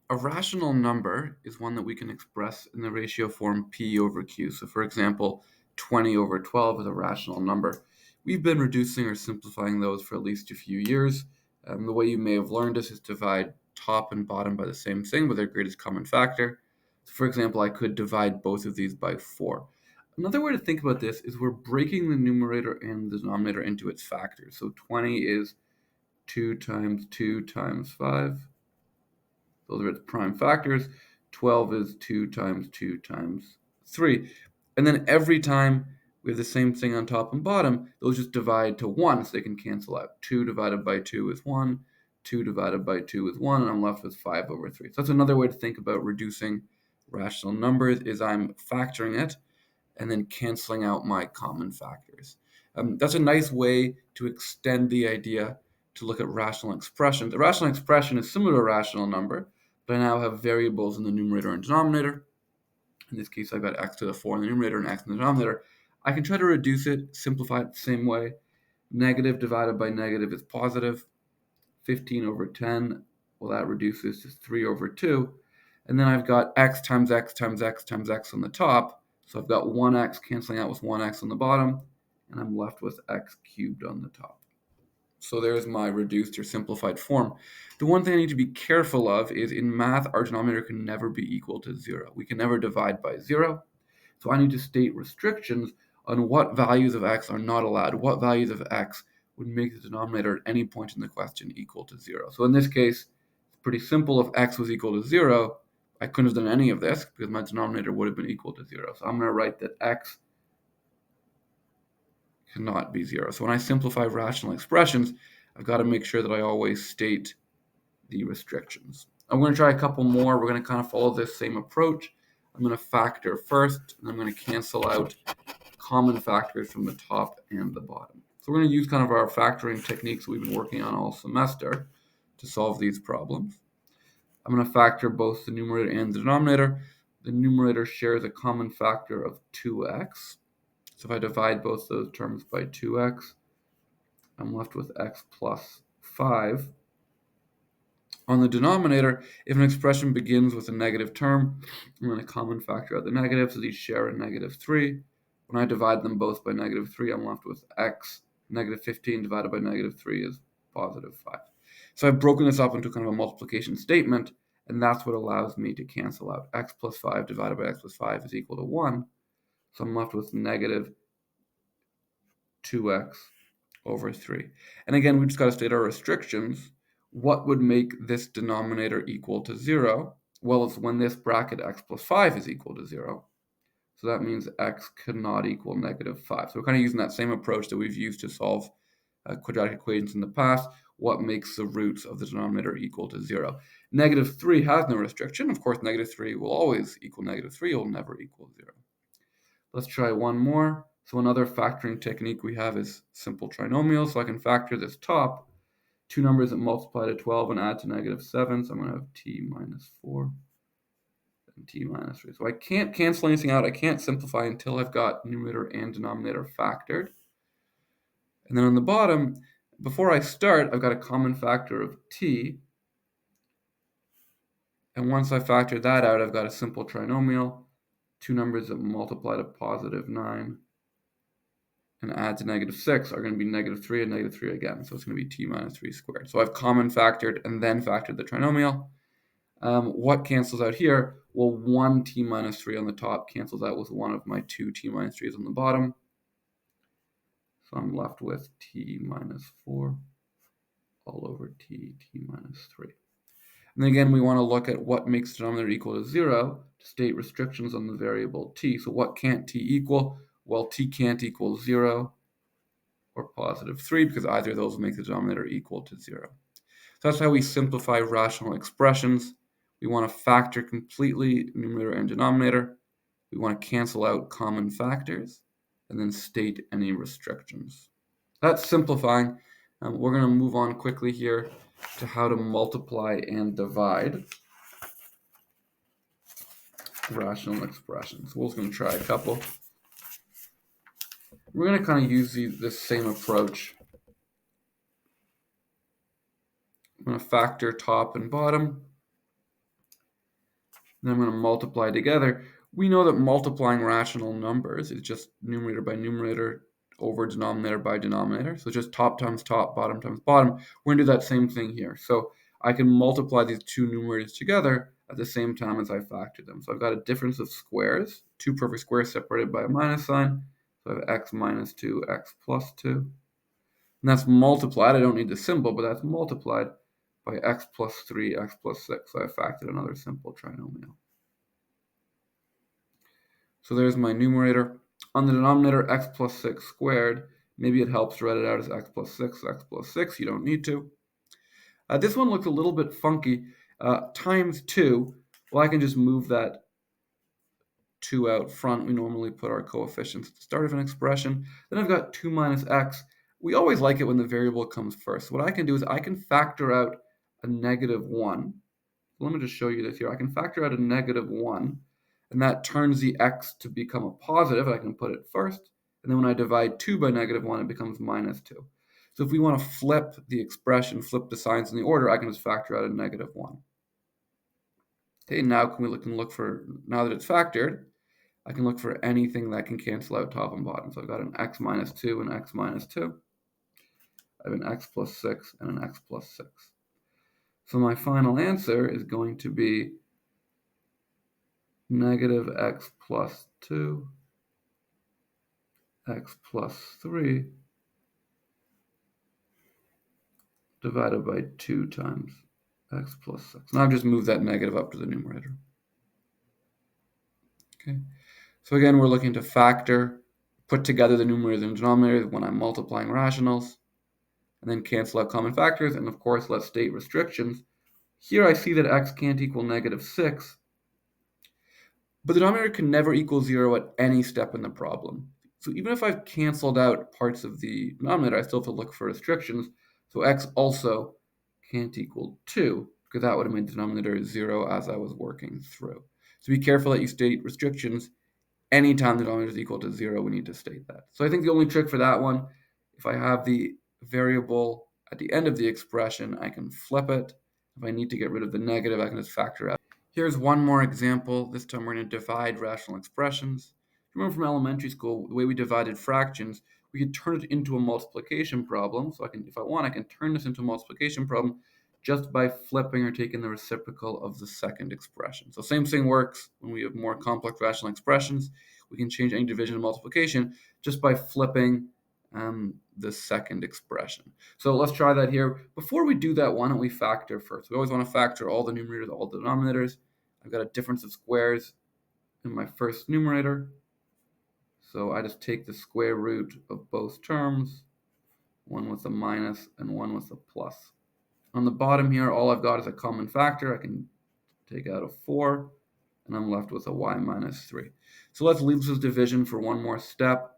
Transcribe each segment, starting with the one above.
a rational number is one that we can express in the ratio form p over q. So for example, 20 over 12 is a rational number. We've been reducing or simplifying those for at least a few years. The way you may have learned this is divide top and bottom by the same thing with their greatest common factor. So for example, I could divide both of these by 4. Another way to think about this is we're breaking the numerator and the denominator into its factors. So 20 is 2 times 2 times 5. Those are its prime factors. 12 is 2 times 2 times 3. And then every time we have the same thing on top and bottom, those just divide to 1 so they can cancel out. 2 divided by 2 is 1. 2 divided by 2 is 1, and I'm left with 5 over 3. So that's another way to think about reducing rational numbers is I'm factoring it and then canceling out my common factors. That's a nice way to extend the idea to look at rational expressions. A rational expression is similar to a rational number, but I now have variables in the numerator and denominator. In this case, I've got x to the 4 in the numerator and x in the denominator. I can try to reduce it, simplify it the same way. Negative divided by negative is positive. 15 over 10, well, that reduces to 3 over 2. And then I've got x times x times x times x on the top. So I've got 1x canceling out with 1x on the bottom, and I'm left with x cubed on the top. So there's my reduced or simplified form. The one thing I need to be careful of is in math, our denominator can never be equal to 0. We can never divide by 0. So I need to state restrictions on what values of x are not allowed, what values of x would make the denominator at any point in the question equal to 0. So in this case, it's pretty simple. If x was equal to 0, I couldn't have done any of this because my denominator would have been equal to 0. So I'm going to write that x cannot be 0. So when I simplify rational expressions, I've got to make sure that I always state the restrictions. I'm going to try a couple more. We're going to kind of follow this same approach. I'm going to factor first, and I'm going to cancel out common factors from the top and the bottom. So we're going to use kind of our factoring techniques we've been working on all semester to solve these problems. I'm going to factor both the numerator and the denominator. The numerator shares a common factor of 2x. So if I divide both those terms by 2x, I'm left with x plus 5. On the denominator, if an expression begins with a negative term, I'm going to common factor out the negative, so these share a negative 3. When I divide them both by negative 3, I'm left with x. Negative 15 divided by negative 3 is positive 5. So I've broken this up into kind of a multiplication statement, and that's what allows me to cancel out. X plus 5 divided by x plus 5 is equal to 1. So I'm left with negative 2x over 3. And again, we just got to state our restrictions. What would make this denominator equal to 0? Well, it's when this bracket x plus 5 is equal to 0. So that means x cannot equal negative 5. So we're kind of using that same approach that we've used to solve quadratic equations in the past. What makes the roots of the denominator equal to 0? Negative 3 has no restriction. Of course, negative 3 will always equal negative 3. It will never equal 0. Let's try one more. So another factoring technique we have is simple trinomials. So I can factor this top, two numbers that multiply to 12 and add to negative 7. So I'm going to have t minus 4 and t minus 3. So I can't cancel anything out. I can't simplify until I've got numerator and denominator factored. And then on the bottom, before I start, I've got a common factor of t. And once I factor that out, I've got a simple trinomial. Two numbers that multiply to positive 9 and add to negative 6 are going to be negative 3 and negative 3 again. So it's going to be t minus 3 squared. So I've common factored and then factored the trinomial. What cancels out here? Well, 1 t minus 3 on the top cancels out with one of my 2 t minus 3's on the bottom. So I'm left with t minus 4 all over t minus 3. And then again, we want to look at what makes the denominator equal to 0 to state restrictions on the variable t. So what can't t equal? Well, t can't equal 0 or positive 3 because either of those will make the denominator equal to 0. So that's how we simplify rational expressions. We want to factor completely numerator and denominator. We want to cancel out common factors and then state any restrictions. That's simplifying. We're going to move on quickly here to how to multiply and divide rational expressions. We're just going to try a couple. We're going to kind of use this same approach. I'm going to factor top and bottom. Then I'm going to multiply together. We know that multiplying rational numbers is just numerator by numerator over denominator by denominator. So just top times top, bottom times bottom. We're going to do that same thing here. So I can multiply these two numerators together at the same time as I factor them. So I've got a difference of squares, two perfect squares separated by a minus sign. So I have x minus 2, x plus 2. And that's multiplied. I don't need the symbol, but that's multiplied by x plus 3, x plus 6. So I factored another simple trinomial. So there's my numerator. On the denominator, x plus 6 squared. Maybe it helps to write it out as x plus 6, x plus 6. You don't need to. This one looks a little bit funky. Times 2, well, I can just move that 2 out front. We normally put our coefficients at the start of an expression. Then I've got 2 minus x. We always like it when the variable comes first. So what I can do is I can factor out a negative 1. Let me just show you this here. I can factor out a negative 1, and that turns the x to become a positive. I can put it first, and then when I divide 2 by negative 1, it becomes minus 2. So if we want to flip the expression, flip the signs in the order, I can just factor out a negative 1. Okay, now we can look for, now that it's factored, I can look for anything that can cancel out top and bottom. So I've got an x minus 2 and x minus 2. I have an x plus 6 and an x plus 6. So my final answer is going to be negative x plus 2, x plus 3, divided by 2 times x plus 6. Now I've just moved that negative up to the numerator. Okay, so again, we're looking to factor, put together the numerator and denominator when I'm multiplying rationals, and then cancel out common factors, and of course, let's state restrictions. Here I see that x can't equal negative 6, but the denominator can never equal 0 at any step in the problem. So even if I've canceled out parts of the denominator, I still have to look for restrictions. So x also can't equal 2, because that would have made the denominator 0 as I was working through. So be careful that you state restrictions. Anytime the denominator is equal to 0, we need to state that. So I think the only trick for that one, if I have the variable at the end of the expression, I can flip it. If I need to get rid of the negative, I can just factor out. Here's one more example. This time we're going to divide rational expressions. Remember from elementary school, the way we divided fractions, we could turn it into a multiplication problem. So I can, if I want, I can turn this into a multiplication problem just by flipping or taking the reciprocal of the second expression. So same thing works when we have more complex rational expressions. We can change any division to multiplication just by flipping the second expression. So let's try that here. Before we do that, why don't we factor first? We always want to factor all the numerators, all the denominators. I've got a difference of squares in my first numerator. So I just take the square root of both terms, one with a minus and one with a plus. On the bottom here, all I've got is a common factor. I can take out a 4, and I'm left with a y minus 3. So let's leave this division for one more step,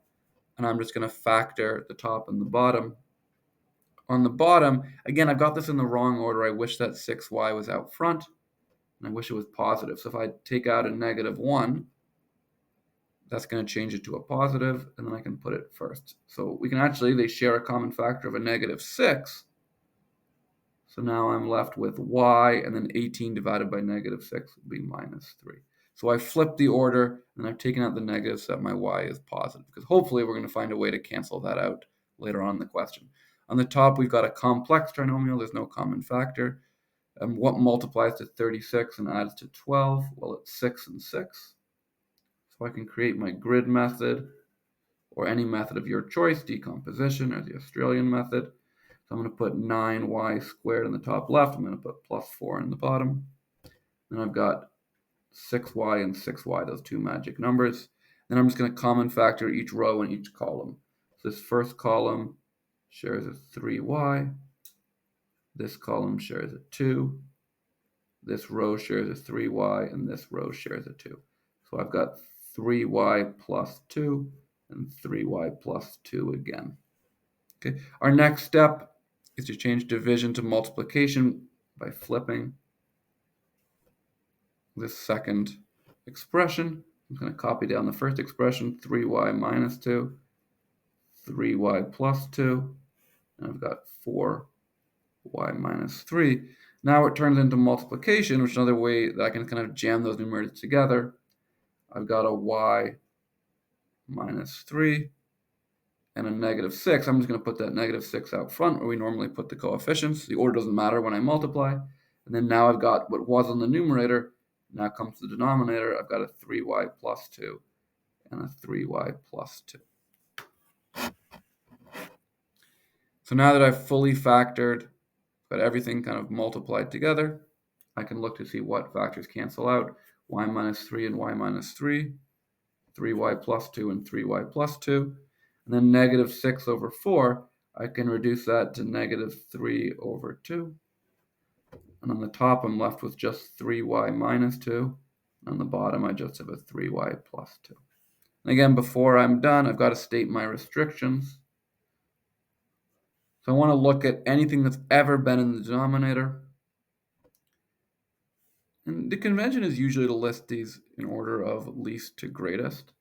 and I'm just going to factor the top and the bottom. On the bottom, again, I've got this in the wrong order. I wish that 6y was out front, and I wish it was positive. So if I take out a negative 1, that's going to change it to a positive, and then I can put it first. So we can actually, they share a common factor of a negative 6. So now I'm left with y, and then 18 divided by negative 6 would be minus 3. So I flipped the order, and I've taken out the negatives so that my y is positive, because hopefully we're going to find a way to cancel that out later on in the question. On the top, we've got a complex trinomial. There's no common factor. What multiplies to 36 and adds to 12? Well, it's 6 and 6. So I can create my grid method, or any method of your choice, decomposition, or the Australian method. So I'm going to put 9y squared in the top left. I'm going to put plus 4 in the bottom. Then I've got 6y and 6y, those two magic numbers. Then I'm just going to common factor each row and each column. So this first column shares a 3y. This column shares a 2. This row shares a 3y, and this row shares a 2. So I've got 3y plus 2 and 3y plus 2 again. Okay. Our next step is to change division to multiplication by flipping this second expression. I'm going to copy down the first expression, 3y minus 2, 3y plus 2, and I've got 4y minus 3. Now it turns into multiplication, which is another way that I can kind of jam those numerators together. I've got a y minus 3 and a negative 6. I'm just going to put that negative 6 out front where we normally put the coefficients. The order doesn't matter when I multiply. And then now I've got what was on the numerator. Now comes the denominator. I've got a 3y plus 2 and a 3y plus 2. So now that I've fully factored, got everything kind of multiplied together, I can look to see what factors cancel out. Y minus 3 and y minus 3, 3y plus 2 and 3y plus 2. And then negative 6 over 4, I can reduce that to negative 3 over 2. And on the top, I'm left with just 3y minus 2. On the bottom, I just have a 3y plus 2. And again, before I'm done, I've got to state my restrictions. So I want to look at anything that's ever been in the denominator. And the convention is usually to list these in order of least to greatest.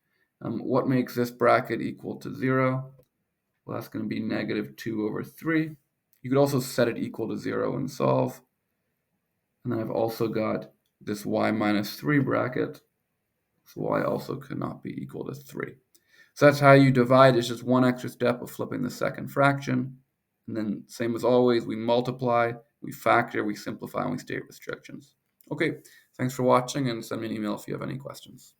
What makes this bracket equal to 0? Well, that's going to be negative 2 over 3. You could also set it equal to 0 and solve. And then I've also got this y minus 3 bracket. So y also cannot be equal to 3. So that's how you divide. It's just one extra step of flipping the second fraction. And then same as always, we multiply, we factor, we simplify, and we state restrictions. Okay, thanks for watching, and send me an email if you have any questions.